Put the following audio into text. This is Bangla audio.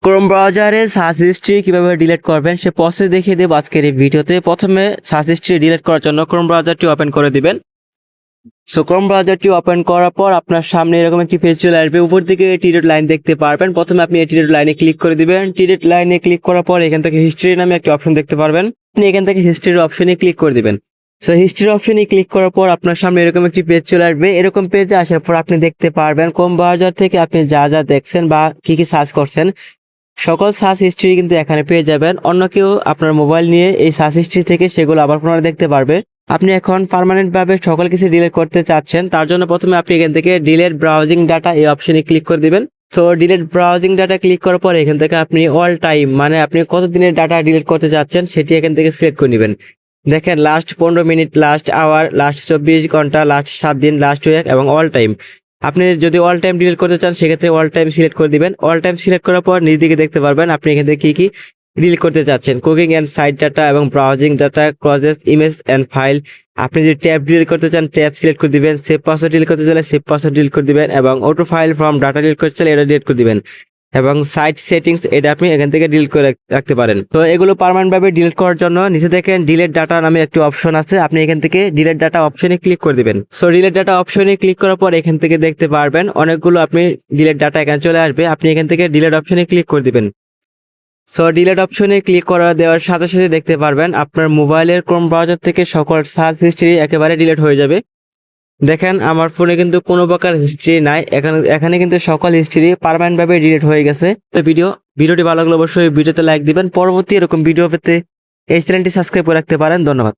ক্রোম ব্রাউজারে সার্চ হিস্ট্রি কিভাবে ডিলিট করবেন সে প্রসেস দেখিয়ে দেব আজকের এই ভিডিওতে। প্রথমে সার্চ হিস্ট্রি ডিলিট করার জন্য ক্রোম ব্রাউজারটি ওপেন করে দিবেন। সো ক্রোম ব্রাউজারটি ওপেন করার পর আপনার সামনে এরকম একটি পেজ চলে আসবে। উপর দিকে টিডেট লাইন দেখতে পারবেন। প্রথমে আপনি এই টিডেট লাইনে ক্লিক করে দিবেন। টিডেট লাইনে ক্লিক করার পর এখান থেকে হিস্ট্রি নামে একটি অপশন দেখতে পারবেন। আপনি এখান থেকে হিস্ট্রির অপশনে ক্লিক করে দিবেন। সো হিস্ট্রির অপশনে ক্লিক করার পর আপনার সামনে এরকম একটি পেজ চলে আসবে। এরকম পেজে আসার পর আপনি দেখতে পারবেন ক্রোম ব্রাউজার থেকে আপনি যা যা দেখছেন বা কি কি সার্চ করছেন সকল সার্চ হিস্ট্রি কিন্তু এখানে পেয়ে যাবেন। অন্য কেউ আপনার মোবাইল নিয়ে এই সার্চ হিস্ট্রি থেকে সেগুলো আবার পুনরায় দেখতে পারবে। আপনি এখন পার্মানেন্ট ভাবে সকল কিছু ডিলিট করতে চাচ্ছেন, তার জন্য প্রথমে আপনি এখান থেকে ডিলিট ব্রাউজিং ডাটা এই অপশনে ক্লিক করে দিবেন। তো ডিলিট ব্রাউজিং ডাটা ক্লিক করার পর এখান থেকে আপনি অল টাইম মানে আপনি কতদিনের ডাটা ডিলিট করতে চাচ্ছেন সেটি এখান থেকে সিলেক্ট করে নেবেন। দেখেন last 15 minute, last hour, last 24 ঘন্টা, লাস্ট 7 দিন, লাস্ট উইক এবং অল টাইম। আপনি যদি অল টাইম ডিলিট করতে চান সেক্ষেত্রে অল টাইম সিলেক্ট করে দিবেন। অল টাইম সিলেক্ট করার পর নিচ দিকে দেখতে পারবেন আপনি এখান থেকে কি কি ডিলিট করতে চাচ্ছেন। কুকিং অ্যান্ড সাইট ডাটা এবং browsing data, crosses, image and file. আপনি যদি ট্যাব ডিলিট করতে চান ট্যাব সিলেক্ট করে দিবেন। সেভ পাসওয়ার্ড ডিলিট করতে চাইলে সেভ পাসওয়ার্ড ডিলিট করে দিবেন এবং auto file from data delete করতে চাইলে এটা ডিলিট করে দিবেন এবং সাইট সেটিংস এটা আপনি এখান থেকে ডিলিট করে রাখতে পারেন। তো এগুলো পার্মানেন্ট ভাবে ডিলিট করার জন্য নিচে দেখেন ডিলিট ডাটা নামে একটি অপশন আছে। আপনি এখান থেকে ডিলিট ডাটা অপশনে ক্লিক করে দিবেন। সো ডিলিট ডাটা অপশনে ক্লিক করার পর এখান থেকে দেখতে পারবেন অনেকগুলো আপনি ডিলিট ডাটা এখানে চলে আসবে। আপনি এখান থেকে ডিলিট অপশনে ক্লিক করে দিবেন। সো ডিলিট অপশনে ক্লিক করা দেওয়ার সাথে সাথে দেখতে পারবেন আপনার মোবাইলের ক্রোম ব্রাউজার থেকে সকল সার্চ হিস্ট্রি একেবারে ডিলিট হয়ে যাবে। দেখেন আমার ফোনে কিন্তু কোনো প্রকার হিস্ট্রি নাই, এখানে কিন্তু সকল হিস্ট্রি পার্মানেন্ট ভাবে ডিলিট হয়ে গেছে। তো ভিডিওটি ভালো লাগলে অবশ্যই ভিডিওতে লাইক দিবেন। পরবর্তী এরকম ভিডিও পেতে এই চ্যানেলটি সাবস্ক্রাইব করে রাখতে পারেন। ধন্যবাদ।